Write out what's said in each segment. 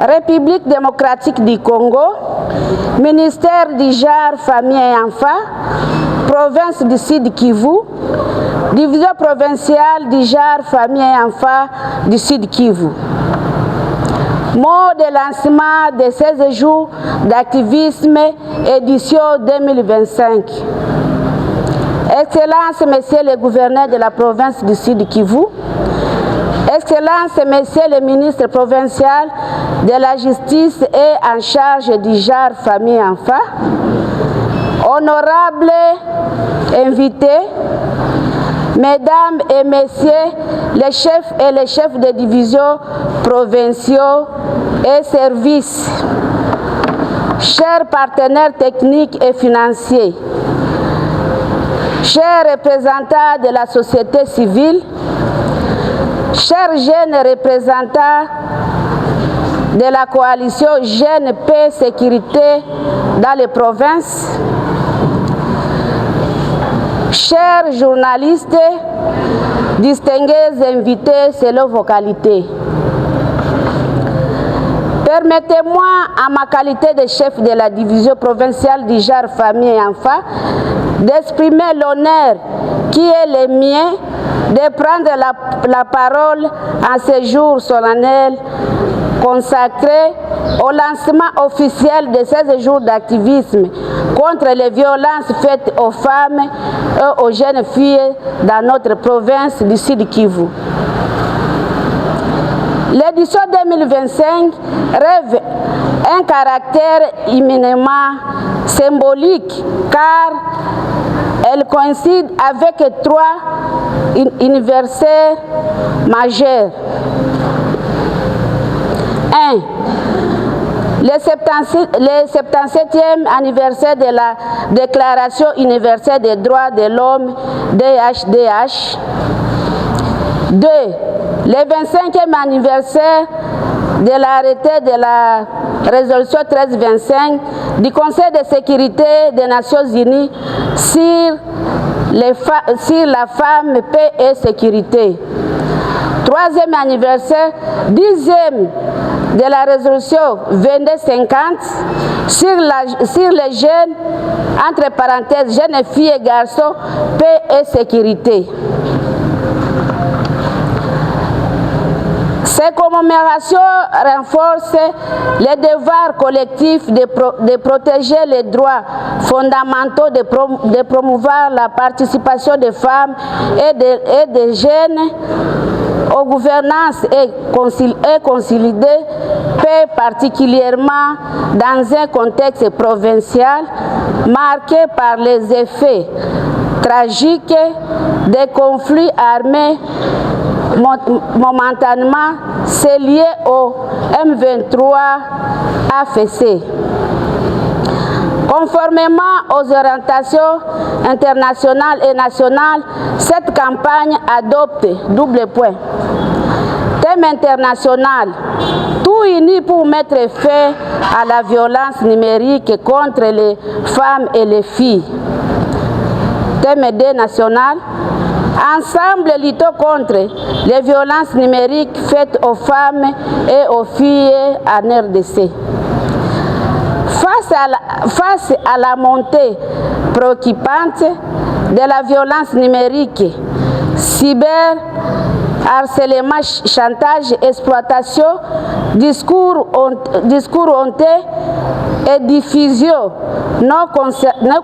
République démocratique du Congo, ministère du genre, famille et enfants, province du Sud Kivu, division provinciale du genre, famille et enfants du Sud Kivu. Mot de lancement de 16 jours d'activisme, édition 2025. Excellences, Messieurs les gouverneurs de la province du Sud Kivu, Excellences, Messieurs les ministres provinciaux de la justice et en charge du genre, famille et enfants, honorables invités, Mesdames et Messieurs les chefs et les chefs de division provinciaux et services, chers partenaires techniques et financiers, chers représentants de la société civile, chers jeunes représentants de la coalition Jeunes Paix Sécurité dans les provinces, chers journalistes, distingués invités selon vos qualités. Permettez-moi, en ma qualité de chef de la division provinciale du genre, famille et enfants, d'exprimer l'honneur qui est le mien de prendre la parole en ce jour solennel consacré au lancement officiel de 16 jours d'activisme contre les violences faites aux femmes et aux jeunes filles dans notre province du Sud Kivu. L'édition 2025 rêve un caractère éminemment symbolique car elle coïncide avec 3 anniversaires majeurs. 1. Le 77e anniversaire de la Déclaration universelle des droits de l'homme, DHDH. 2. Le 25e anniversaire de l'arrêté de la résolution 1325 du Conseil de sécurité des Nations Unies sur la femme, paix et sécurité. 3e anniversaire, 10e de la résolution 2250 sur les jeunes, entre parenthèses, jeunes filles et garçons, paix et sécurité. Ces commémorations renforcent les devoirs collectifs de protéger les droits fondamentaux, de promouvoir la participation des femmes et des jeunes aux gouvernances et consolider paix, particulièrement dans un contexte provincial marqué par les effets tragiques des conflits armés momentanément c'est lié au M23 AFC. Conformément aux orientations internationales et nationales, cette campagne adopte thème international, tout uni pour mettre fin à la violence numérique contre les femmes et les filles. Thème national, ensemble luttons contre les violences numériques faites aux femmes et aux filles en RDC. Face à la montée préoccupante de la violence numérique, cyber, harcèlement, chantage, exploitation, discours honteux et diffusion non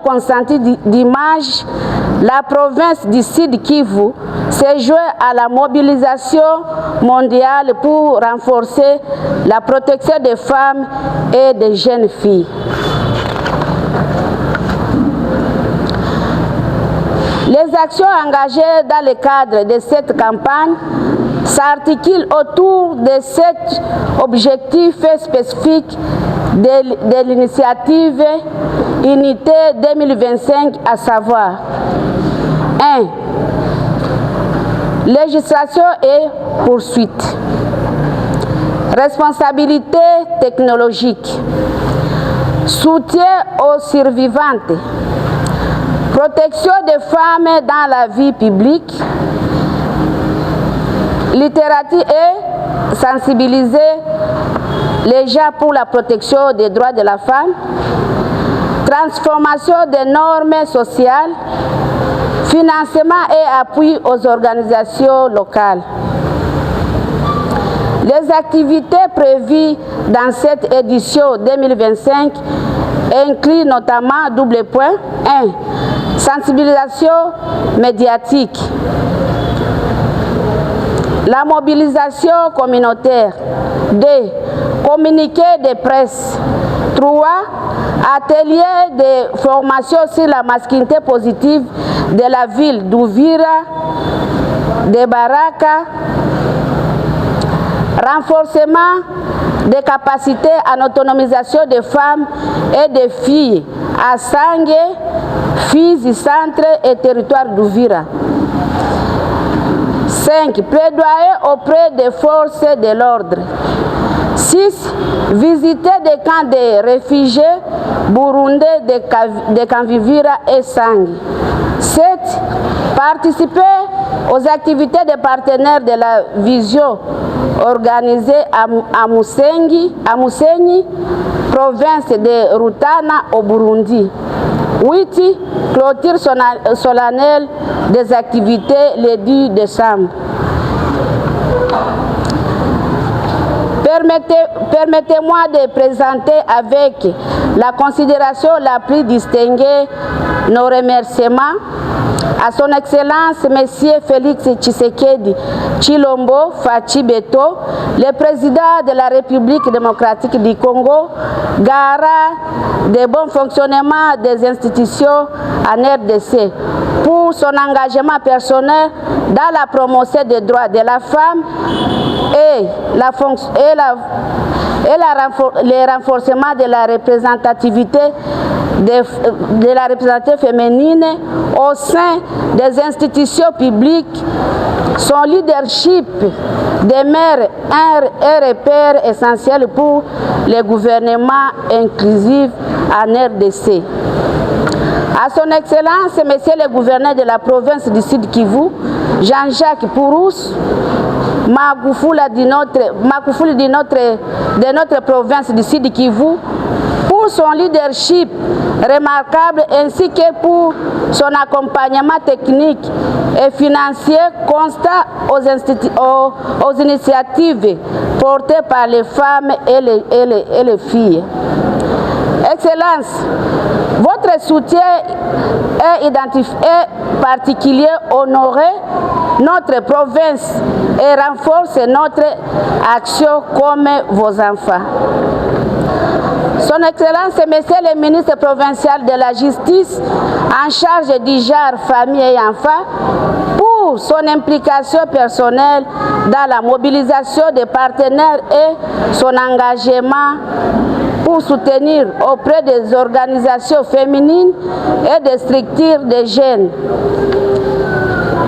consentie d'images, la province du Sud Kivu s'est joint à la mobilisation mondiale pour renforcer la protection des femmes et des jeunes filles. Les actions engagées dans le cadre de cette campagne s'articulent autour de 7 objectifs spécifiques de l'initiative Unité 2025, à savoir 1. Législation et poursuite. Responsabilité technologique. Soutien aux survivantes. Protection des femmes dans la vie publique. Littérature et sensibiliser déjà pour la protection des droits de la femme, transformation des normes sociales, financement et appui aux organisations locales. Les activités prévues dans cette édition 2025 incluent notamment 1. Sensibilisation médiatique. La mobilisation communautaire. 2. Communiqué de presse. 3. Atelier de formation sur la masculinité positive de la ville d'Uvira, de Baraka. Renforcement des capacités en autonomisation des femmes et des filles à Sangue, Fizi, Centre et territoire d'Uvira. 5. Plaidoyer auprès des forces de l'ordre. 6. Visiter des camps de réfugiés burundais de Kanvivira et Sangue. 7. Participer aux activités des partenaires de la vision organisée à Musenyi, province de Rutana au Burundi. 8. Clôture solennelle des activités le 10 décembre. Permettez-moi de présenter avec la considération la plus distinguée nos remerciements à son Excellence Monsieur Félix Tshisekedi Tshilombo Fachi Beto, le président de la République démocratique du Congo, garant des bons fonctionnements des institutions en RDC, pour son engagement personnel dans la promotion des droits de la femme et le renforcement de la représentativité féminine au sein des institutions publiques. Son leadership demeure un repère essentiel pour le gouvernement inclusif en RDC. À son Excellence, Monsieur le gouverneur de la province du Sud Kivu, Jean-Jacques Purus, Magufuli de notre province du Sud Kivu, pour son leadership remarquable ainsi que pour son accompagnement technique et financier constant aux initiatives portées par les femmes et les filles. Excellence, votre soutien est particulier honoré notre province et renforce notre action comme vos enfants. Son Excellence, Monsieur le ministre provincial de la Justice, en charge du genre, famille et enfants, pour son implication personnelle dans la mobilisation des partenaires et son engagement pour soutenir auprès des organisations féminines et des structures de jeunes.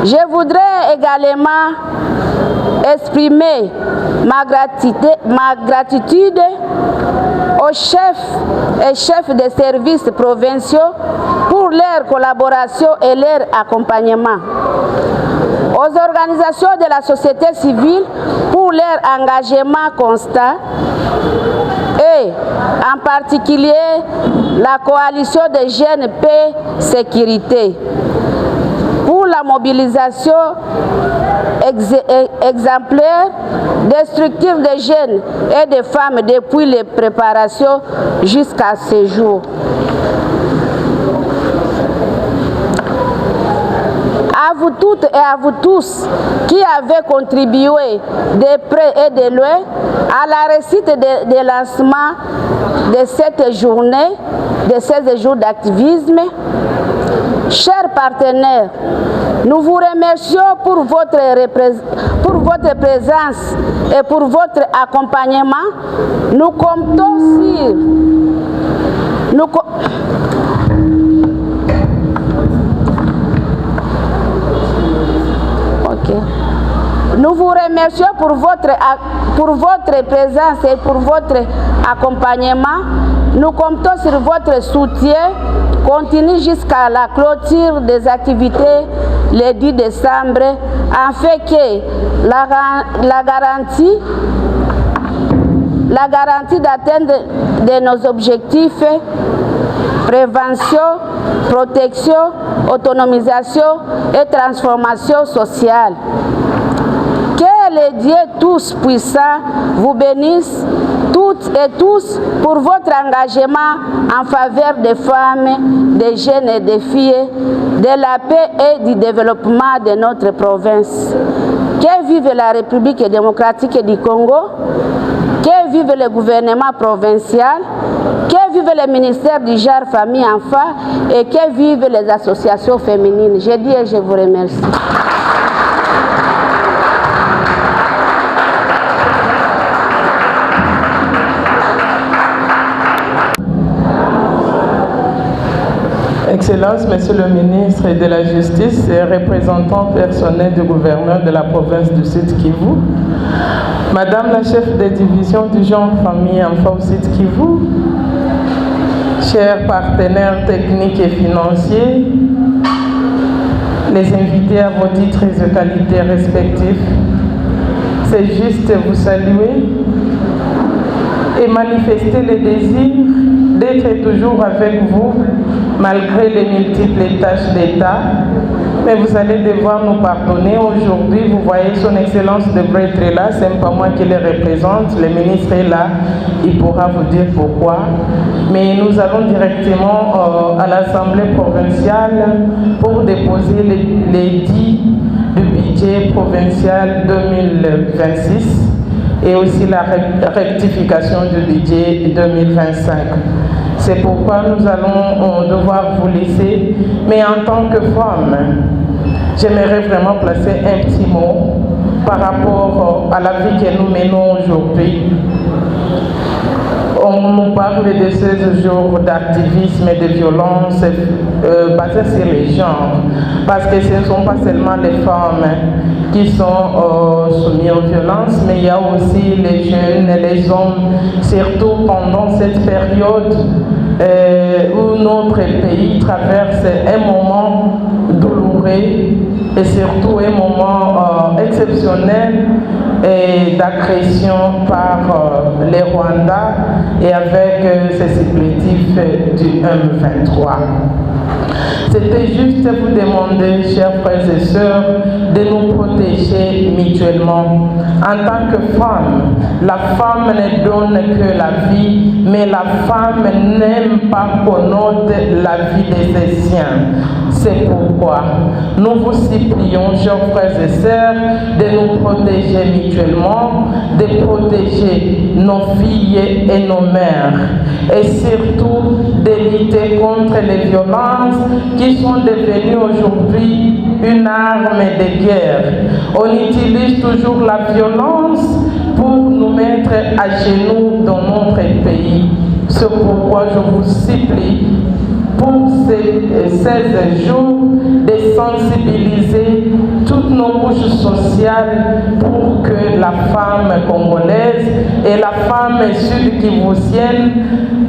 Je voudrais également exprimer ma gratitude aux chefs des services provinciaux pour leur collaboration et leur accompagnement, aux organisations de la société civile pour leur engagement constant et en particulier la coalition des jeunes paix sécurité pour la mobilisation exemplaire des structures de jeunes et de femmes depuis les préparations jusqu'à ce jour. À vous toutes et à vous tous qui avez contribué de près et de loin à la réussite de lancement de cette journée, de 16 jours d'activisme. Chers partenaires, nous vous remercions pour votre présence et pour votre accompagnement. Nous comptons sur... Nous vous remercions pour votre présence et pour votre accompagnement. Nous comptons sur votre soutien continu jusqu'à la clôture des activités le 10 décembre, afin que la garantie d'atteindre de nos objectifs, prévention, protection, autonomisation et transformation sociale. Que les dieux tous puissants vous bénissent toutes et tous pour votre engagement en faveur des femmes, des jeunes et des filles, de la paix et du développement de notre province. Que vive la République démocratique du Congo, que vive le gouvernement provincial, que vive le ministère du genre, famille, enfants et que vivent les associations féminines. Je dis et je vous remercie. Excellences, Monsieur le ministre de la Justice et représentant personnel du gouverneur de la province du Sud Kivu, Madame la chef de division du genre, famille, enfants au Sud Kivu, chers partenaires techniques et financiers, les invités à vos titres et qualités respectifs, c'est juste vous saluer et manifester le désir d'être toujours avec vous malgré les multiples tâches d'État. Mais vous allez devoir nous pardonner. Aujourd'hui, vous voyez son Excellence devrait être là, ce n'est pas moi qui le représente, le ministre est là, il pourra vous dire pourquoi. Mais nous allons directement à l'Assemblée provinciale pour déposer les 10 du budget provincial 2026 et aussi la rectification du budget 2025. C'est pourquoi nous allons devoir vous laisser. Mais en tant que femme, j'aimerais vraiment placer un petit mot par rapport à la vie que nous menons aujourd'hui. On nous parle de ces jours d'activisme et de violence basés sur les genres, parce que ce ne sont pas seulement les femmes qui sont soumises aux violences, mais il y a aussi les jeunes et les hommes, surtout pendant cette période où notre pays traverse un moment douloureux et surtout un moment exceptionnel d'agression par les Rwandais et avec ces supplétifs du M23. C'était juste vous demander, chers frères et sœurs, de nous protéger mutuellement. En tant que femme, la femme ne donne que la vie, mais la femme n'aime pas qu'on ôte la vie de ses siens. C'est pourquoi nous vous supplions, chers frères et sœurs, de nous protéger mutuellement, de protéger nos filles et nos mères, et surtout de lutter contre les violences qui sont devenues aujourd'hui une arme de guerre. On utilise toujours la violence pour nous mettre à genoux dans notre pays. C'est pourquoi je vous supplie pour ces 16 jours de sensibiliser toutes nos couches sociales pour que la femme congolaise et la femme sud-kivusienne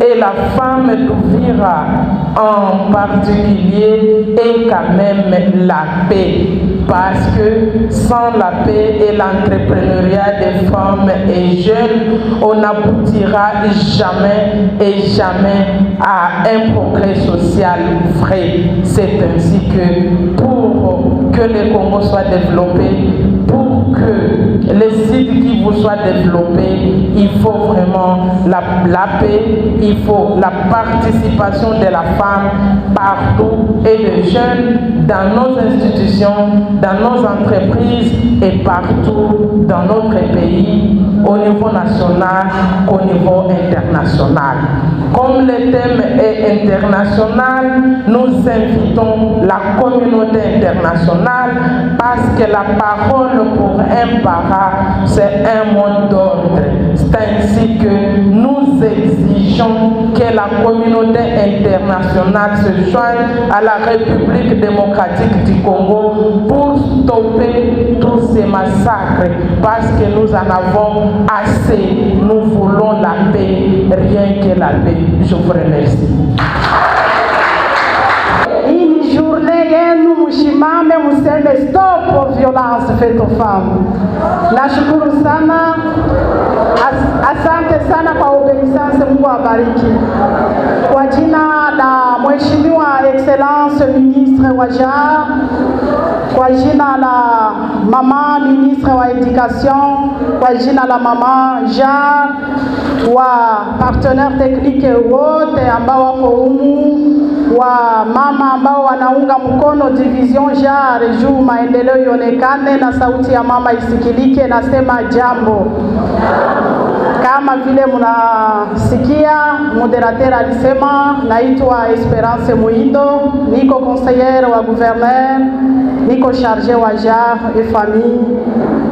et la femme d'Uvira en particulier aient quand même la paix. Parce que sans la paix et l'entrepreneuriat des femmes et jeunes, on n'aboutira jamais et jamais à un progrès social vrai. C'est ainsi que pour que le Congo soit développé, pour que les sites qui vous soient développés, il faut vraiment la paix, il faut la participation de la femme partout et des jeunes dans nos institutions, dans nos entreprises et partout dans notre pays, au niveau national, au niveau international. Comme le thème est international, nous invitons la communauté internationale parce que la parole pour un parent, c'est un mot d'ordre. C'est ainsi que nous exigeons que la communauté internationale se joigne à la République démocratique du Congo pour stopper tous ces massacres parce que nous en avons assez. Nous voulons la paix, rien que la paix. Je vous remercie. Hii journée yenu mshimame museme stop violence faite aux femmes. Nashukuru sana Asante sana kwa obeisance, Mungu awabariki. Kwa jina la Mheshimiwa Excellence Ministre wa JAR, kwa jina la Mama Ministre wa Education, kwa jina la Mama JAR, wa partenaire technique wote ambao wako humu, wa mama ambao wanaunga mkono division JAR juu maendeleo ionekane na sauti ya mama isikilike, nasema jambo. Kama vile mnasikia moderateur alisema, naitwa Esperance Muindo, niko conseillère wa gouverneur, niko chargé wa JAR et famille,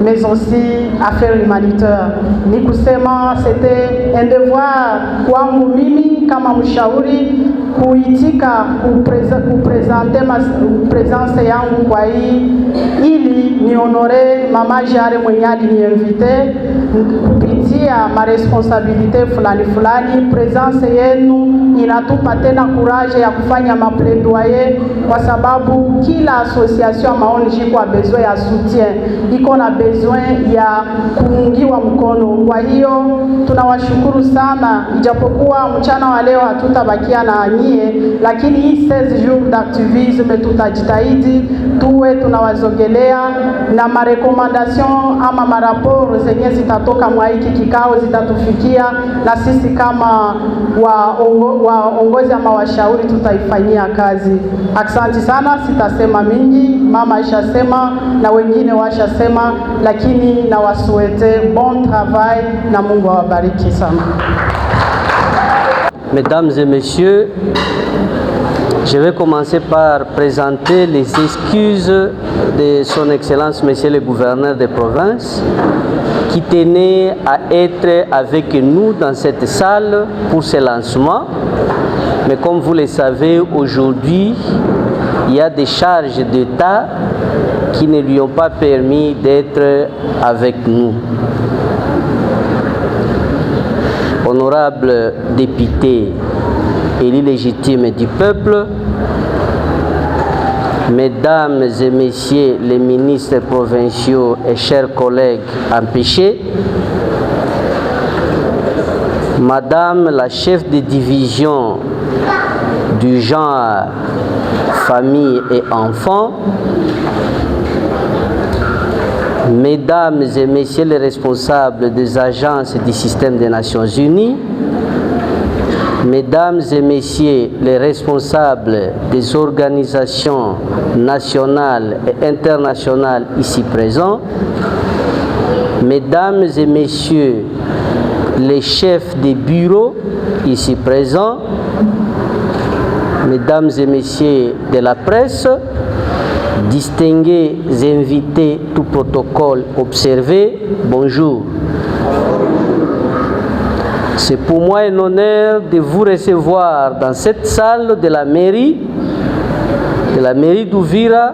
mais aussi affaires humanitaires. Ni kusema c'était un devoir kwangu mimi kama mshauri kuitika presence yangu kwa hii ili ni honore mama JAR mwenye aliniinvite kupitia maresponsabilite fulani. Presence yenu inatupa tena courage ya kufanya mapledoyer, kwa sababu kila association maoni kwa besoin ya soutien, iko na besoin ya kuungiwa mkono. Kwa hiyo tunawashukuru sana, ijapokuwa mchana wa leo hatutabakia na nyie, lakini hii 16 jours d'activisme tutajitahidi tuwe tunawazogelea na marekomandation ama maraporo zenye zitatoka mwa hiki kikao zitatufikia, na sisi kama waongozi ama washauri tutaifanyia kazi. Asante sana, sitasema mingi, mama ishasema na wengine washasema, lakini na wasuete bon travail na Mungu awabariki sana. Mesdames et messieurs, je vais commencer par présenter les excuses de son Excellence Monsieur le Gouverneur de province qui tenait à être avec nous dans cette salle pour ce lancement. Mais comme vous le savez, aujourd'hui, il y a des charges d'État qui ne lui ont pas permis d'être avec nous. Honorables députés élus légitimes du peuple, Mesdames et Messieurs les ministres provinciaux et chers collègues empêchés, Madame la chef de division du genre famille et enfants, Mesdames et Messieurs les responsables des agences du système des Nations Unies, Mesdames et Messieurs les responsables des organisations nationales et internationales ici présents, Mesdames et Messieurs les chefs des bureaux ici présents, Mesdames et Messieurs de la presse, distingués invités, tout protocole observé, bonjour. C'est pour moi un honneur de vous recevoir dans cette salle de la mairie d'Uvira,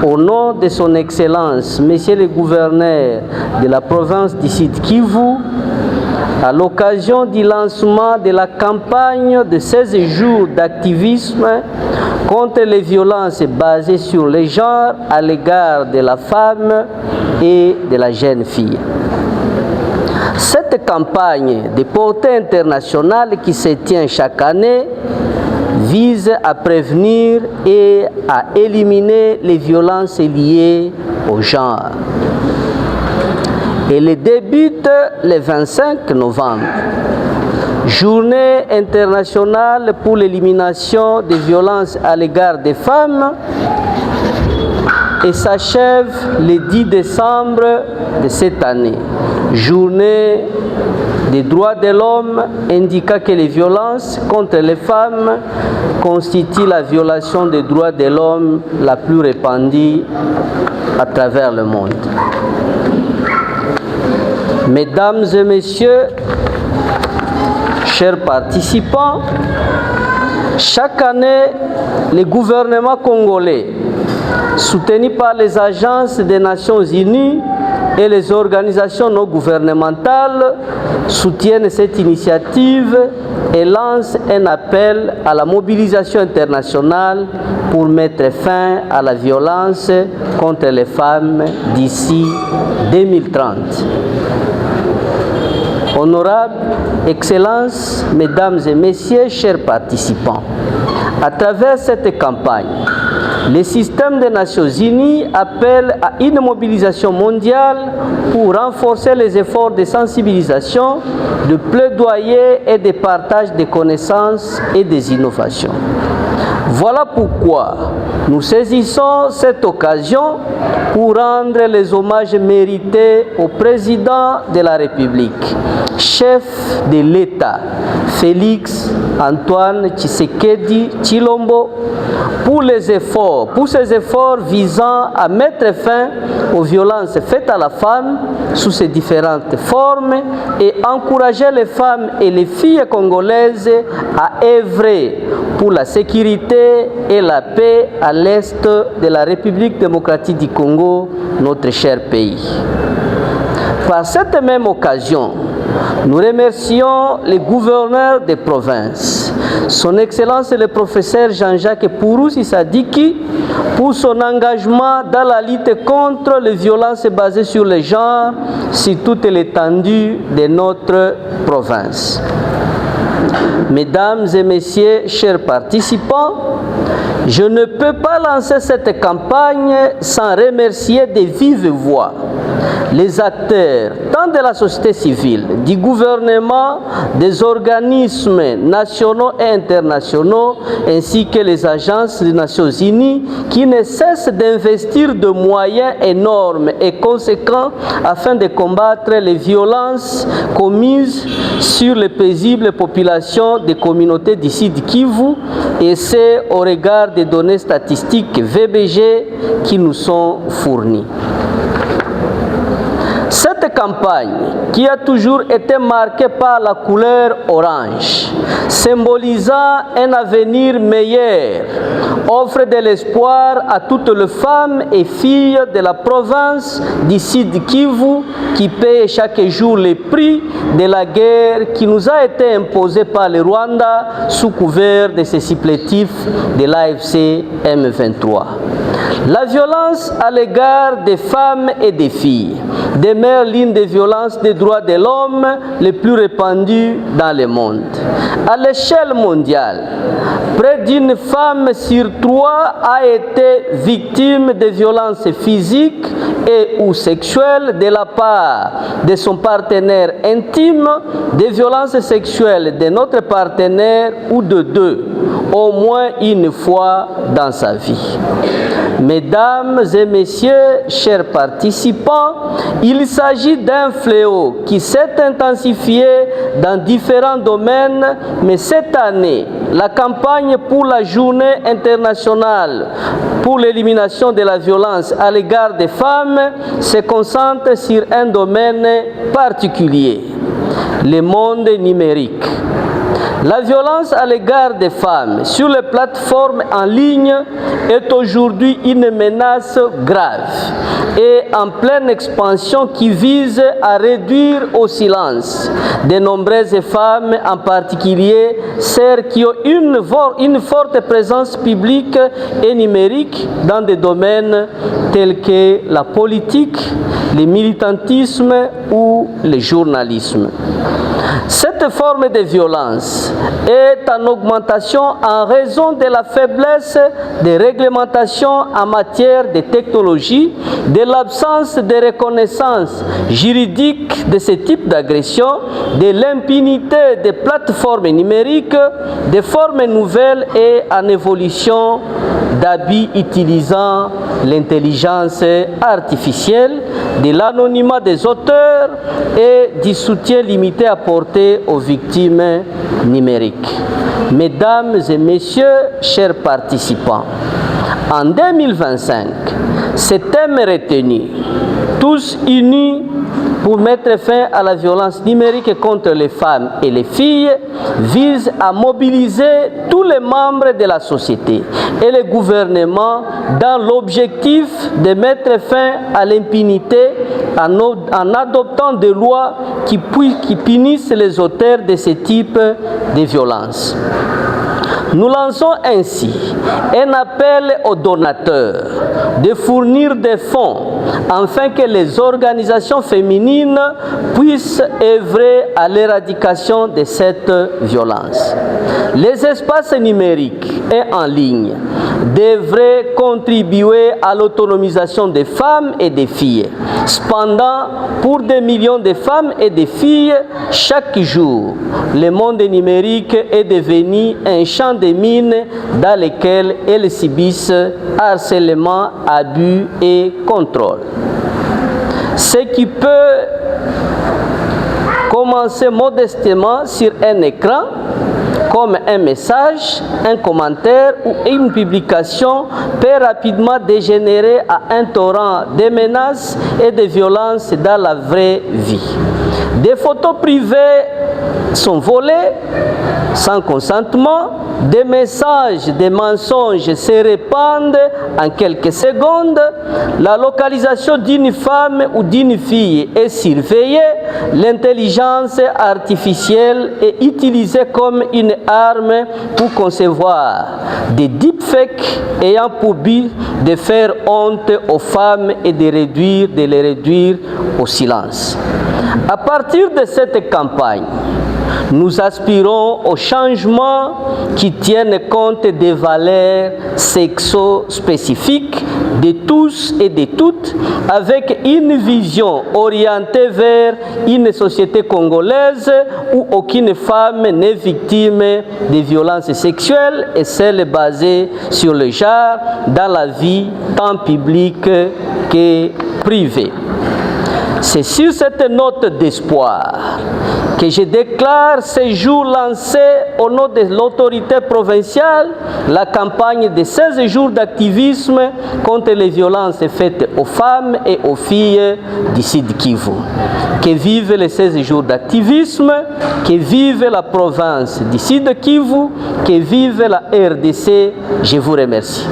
au nom de son Excellence, Monsieur le Gouverneur de la province du Sud Kivu, à l'occasion du lancement de la campagne de 16 jours d'activisme contre les violences basées sur le genre à l'égard de la femme et de la jeune fille. Cette campagne de portée internationale qui se tient chaque année vise à prévenir et à éliminer les violences liées au genre. Elle débute le 25 novembre, Journée internationale pour l'élimination des violences à l'égard des femmes, et s'achève le 10 décembre de cette année. Journée des droits de l'homme indiquant que les violences contre les femmes constituent la violation des droits de l'homme la plus répandue à travers le monde. Mesdames et messieurs, chers participants, chaque année, le gouvernement congolais, soutenu par les agences des Nations Unies et les organisations non gouvernementales, soutiennent cette initiative et lancent un appel à la mobilisation internationale pour mettre fin à la violence contre les femmes d'ici 2030. Honorables Excellences, Mesdames et Messieurs, chers participants, à travers cette campagne, le système des Nations Unies appelle à une mobilisation mondiale pour renforcer les efforts de sensibilisation, de plaidoyer et de partage des connaissances et des innovations. Voilà pourquoi nous saisissons cette occasion pour rendre les hommages mérités au président de la République, chef de l'État, Félix Antoine Tshisekedi Tshilombo, pour ses efforts visant à mettre fin aux violences faites à la femme sous ses différentes formes et encourager les femmes et les filles congolaises à œuvrer pour la sécurité et la paix à l'est de la République démocratique du Congo, notre cher pays. Par cette même occasion, nous remercions les gouverneurs des provinces, son Excellence le professeur Jean-Jacques Purusi Sadiki, pour son engagement dans la lutte contre les violences basées sur le genre sur toute l'étendue de notre province. Mesdames et messieurs, chers participants, je ne peux pas lancer cette campagne sans remercier de vive voix les acteurs, tant de la société civile, du gouvernement, des organismes nationaux et internationaux, ainsi que les agences des Nations Unies, qui ne cessent d'investir de moyens énormes et conséquents afin de combattre les violences commises sur les paisibles populations des communautés du Sud Kivu, et c'est au regard des données statistiques VBG qui nous sont fournies. Cette campagne, qui a toujours été marquée par la couleur orange, symbolisant un avenir meilleur, offre de l'espoir à toutes les femmes et filles de la province du Sud Kivu qui paient chaque jour les prix de la guerre qui nous a été imposée par le Rwanda sous couvert de ses supplétifs de l'AFC M23. La violence à l'égard des femmes et des filles demeure l'une des violences des droits de l'homme les plus répandues dans le monde. À l'échelle mondiale, près d'une femme sur 3 a été victime de violences physiques et ou sexuelles de la part de son partenaire intime, des violences sexuelles de notre partenaire ou de deux, au moins une fois dans sa vie. Mesdames et messieurs, chers participants, il s'agit d'un fléau qui s'est intensifié dans différents domaines, mais cette année, la campagne pour la journée internationale pour l'élimination de la violence à l'égard des femmes se concentre sur un domaine particulier, le monde numérique. La violence à l'égard des femmes sur les plateformes en ligne est aujourd'hui une menace grave et en pleine expansion qui vise à réduire au silence de nombreuses femmes, en particulier celles qui ont une forte présence publique et numérique dans des domaines tels que la politique, le militantisme ou le journalisme. Cette forme de violence est en augmentation en raison de la faiblesse des réglementations en matière de technologie, de l'absence de reconnaissance juridique de ce type d'agression, de l'impunité des plateformes numériques, des formes nouvelles et en évolution d'habits utilisant l'intelligence artificielle, de l'anonymat des auteurs et du soutien limité apporté aux victimes numériques. Mesdames et messieurs, chers participants, en 2025, ce thème retenu, tous unis pour mettre fin à la violence numérique contre les femmes et les filles, vise à mobiliser tous les membres de la société et le gouvernement dans l'objectif de mettre fin à l'impunité en adoptant des lois qui punissent les auteurs de ce type de violence. Nous lançons ainsi un appel aux donateurs de fournir des fonds afin que les organisations féminines puissent œuvrer à l'éradication de cette violence. Les espaces numériques et en ligne devraient contribuer à l'autonomisation des femmes et des filles. Cependant, pour des millions de femmes et de filles, chaque jour, le monde numérique est devenu un champ de mines dans lequel elles subissent harcèlement, abus et contrôle. Ce qui peut commencer modestement sur un écran, comme un message, un commentaire ou une publication, peut rapidement dégénérer à un torrent de menaces et de violences dans la vraie vie. Des photos privées sont volées sans consentement, des messages, des mensonges se répandent en quelques secondes, la localisation d'une femme ou d'une fille est surveillée, l'intelligence artificielle est utilisée comme une arme pour concevoir des deepfakes ayant pour but de faire honte aux femmes et de les réduire au silence. À partir de cette campagne, nous aspirons au changement qui tienne compte des valeurs sexo-spécifiques de tous et de toutes, avec une vision orientée vers une société congolaise où aucune femme n'est victime de violences sexuelles et celle basée sur le genre dans la vie tant publique que privée. C'est sur cette note d'espoir que je déclare ce jour lancé au nom de l'autorité provinciale la campagne de 16 jours d'activisme contre les violences faites aux femmes et aux filles du Sud Kivu. Que vive les 16 jours d'activisme, que vive la province du Sud Kivu, que vive la RDC. Je vous remercie.